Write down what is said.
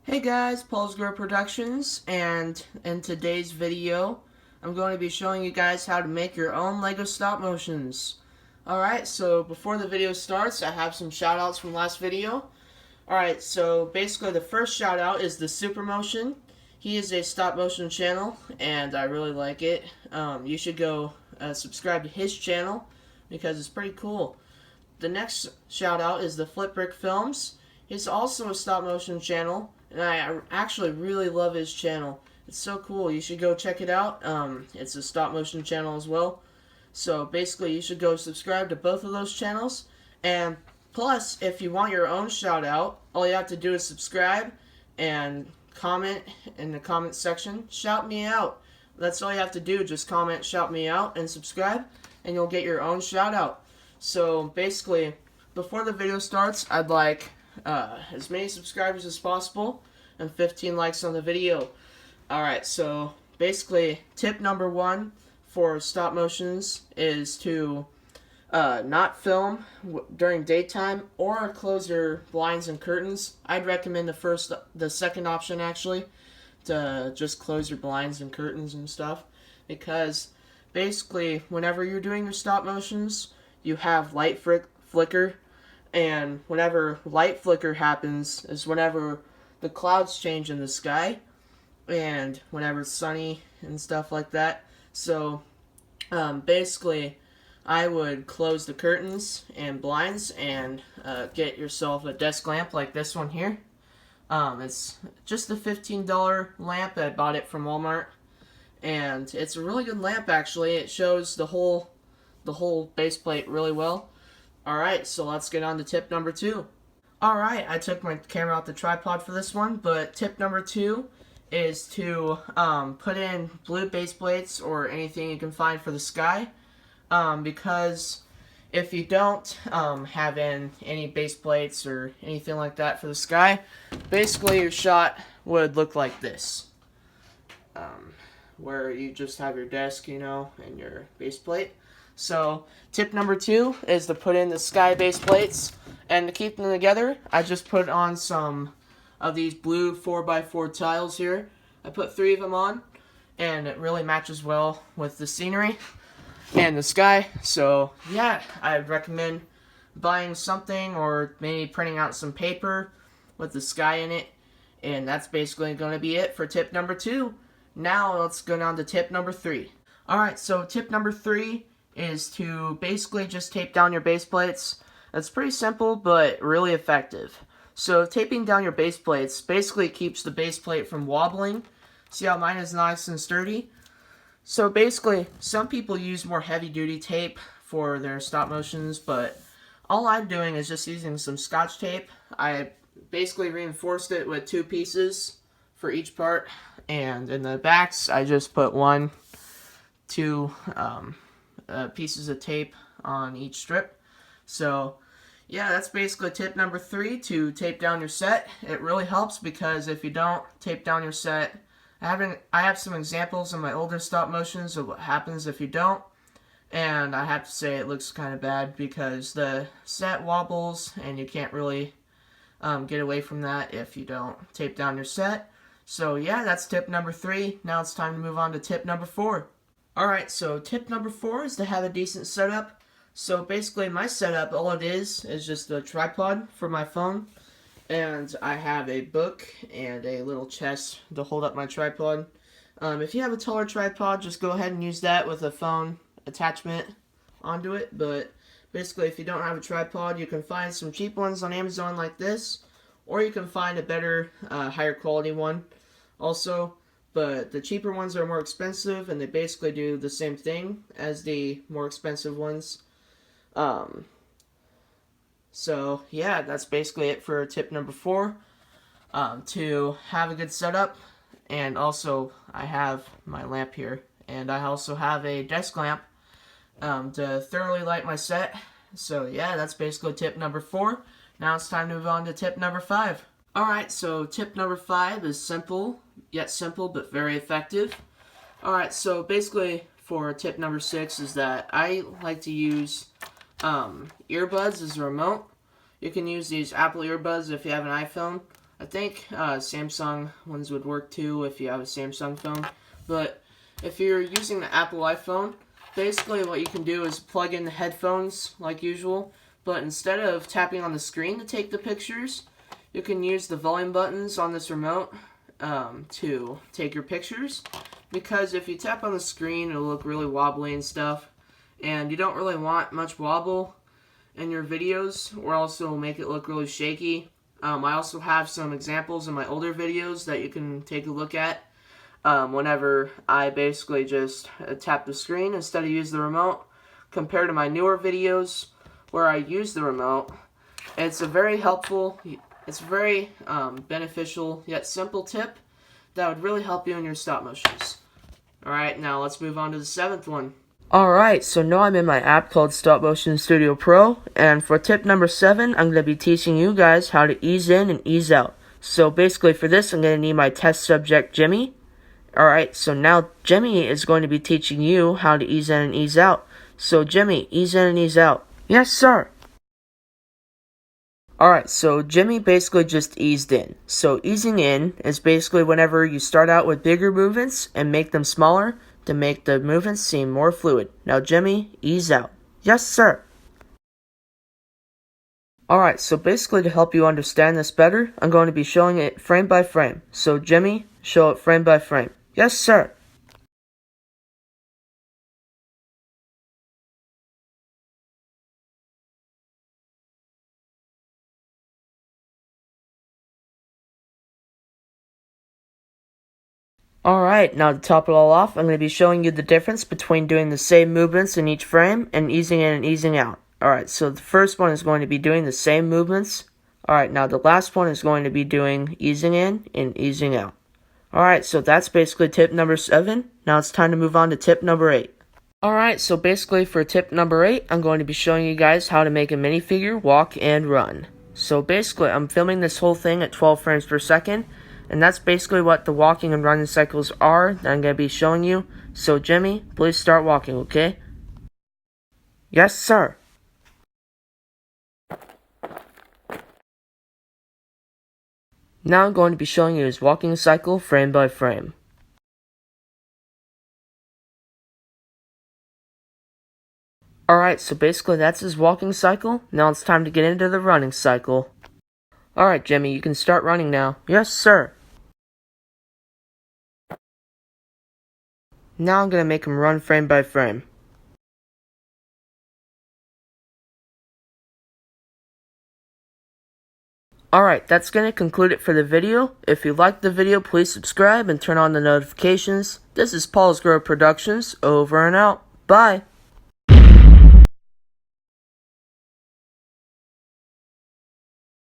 Hey guys, Polsgrove Productions, and in today's video, I'm going to be showing you guys how to make your own LEGO stop motions. Alright, so before the video starts, I have some shout outs from last video. Alright, so basically the first shout out is the Super Motion. He is a stop motion channel, and I really like it. You should go subscribe to his channel, because it's pretty cool. The next shout out is the Flip Brick Films. He's also a stop motion channel, and I actually really love his channel. It's so cool. You should go check it out. It's a stop motion channel as well. So basically, you should go subscribe to both of those channels. And plus, if you want your own shout out, all you have to do is subscribe and comment in the comment section. Shout me out. That's all you have to do. Just comment, shout me out, and subscribe, and you'll get your own shout out. So basically, before the video starts, I'd like as many subscribers as possible and 15 likes on the video. Alright, so basically, tip number one for stop motions is to not film during daytime or close your blinds and curtains. I'd recommend the second option actually, to just close your blinds and curtains and stuff, because basically whenever you're doing your stop motions, you have light flicker, and whenever light flicker happens is whenever the clouds change in the sky and whenever it's sunny and stuff like that. So basically, I would close the curtains and blinds and get yourself a desk lamp like this one here. It's just a $15 lamp. I bought it from Walmart, and it's a really good lamp actually. It shows the whole base plate really well. Alright, so let's get on to tip number two. Alright, I took my camera off the tripod for this one, but tip number two is to put in blue base plates or anything you can find for the sky, because if you don't have in any base plates or anything like that for the sky, basically your shot would look like this, where you just have your desk, and your base plate. So tip number two is to put in the sky base plates, and to keep them together, I just put on some of these blue 4x4 tiles here. I put 3 of them on, and it really matches well with the scenery and the sky. So yeah, I'd recommend buying something or maybe printing out some paper with the sky in it, and that's basically going to be it for tip number two. Now let's go down to tip number three. Alright, so tip number three is to basically just tape down your base plates. That's pretty simple, but really effective. So taping down your base plates basically keeps the base plate from wobbling. See how mine is nice and sturdy? So basically, some people use more heavy-duty tape for their stop motions, but all I'm doing is just using some Scotch tape. I basically reinforced it with 2 pieces for each part, and in the backs, I just put 1, 2 pieces of tape on each strip. So yeah, that's basically tip number three, to tape down your set. It really helps, because if you don't tape down your set, I have some examples in my older stop motions of what happens if you don't, and I have to say it looks kind of bad because the set wobbles and you can't really get away from that if you don't tape down your set. So yeah, that's tip number three. Now it's time to move on to tip number four. Alright, so tip number four is to have a decent setup. So basically my setup, all it is just a tripod for my phone, and I have a book and a little chest to hold up my tripod. If you have a taller tripod, just go ahead and use that with a phone attachment onto it, but basically if you don't have a tripod, you can find some cheap ones on Amazon like this, or you can find a better, higher quality one also. But the cheaper ones are more expensive, and they basically do the same thing as the more expensive ones. So yeah, that's basically it for tip number four. To have a good setup, and also I have my lamp here, and I also have a desk lamp to thoroughly light my set. So yeah, that's basically tip number four. Now it's time to move on to tip number five. Alright, so tip number five is simple, yet simple, but very effective. Alright, so basically for tip number six is that I like to use earbuds as a remote. You can use these Apple earbuds if you have an iPhone. I think Samsung ones would work too if you have a Samsung phone. But if you're using the Apple iPhone, basically what you can do is plug in the headphones like usual. But instead of tapping on the screen to take the pictures, you can use the volume buttons on this remote to take your pictures. Because if you tap on the screen, it'll look really wobbly and stuff. And you don't really want much wobble in your videos, or else it'll make it look really shaky. I also have some examples in my older videos that you can take a look at whenever I basically just tap the screen instead of use the remote, compared to my newer videos where I use the remote. It's a very helpful, it's very beneficial yet simple tip that would really help you in your stop motions. Alright, now let's move on to the 7th one. Alright, so now I'm in my app called Stop Motion Studio Pro, and for tip number 7, I'm going to be teaching you guys how to ease in and ease out. So basically for this, I'm going to need my test subject, Jimmy. Alright, so now Jimmy is going to be teaching you how to ease in and ease out. So Jimmy, ease in and ease out. Yes, sir. Alright, so Jimmy basically just eased in. So easing in is basically whenever you start out with bigger movements and make them smaller, to make the movements seem more fluid. Now Jimmy, ease out. Yes, sir. Alright, so basically to help you understand this better, I'm going to be showing it frame by frame. So Jimmy, show it frame by frame. Yes, sir. Alright, now to top it all off, I'm going to be showing you the difference between doing the same movements in each frame and easing in and easing out. Alright, so the first one is going to be doing the same movements. Alright, now the last one is going to be doing easing in and easing out. Alright, so that's basically tip number 7. Now it's time to move on to tip number 8. Alright, so basically for tip number 8, I'm going to be showing you guys how to make a minifigure walk and run. So basically, I'm filming this whole thing at 12 frames per second. And that's basically what the walking and running cycles are that I'm going to be showing you. So Jimmy, please start walking, okay? Yes, sir. Now I'm going to be showing you his walking cycle frame by frame. Alright, so basically that's his walking cycle. Now it's time to get into the running cycle. Alright, Jimmy, you can start running now. Yes, sir. Now I'm going to make him run frame by frame. Alright, that's going to conclude it for the video. If you liked the video, please subscribe and turn on the notifications. This is Polsgrove Productions, over and out. Bye!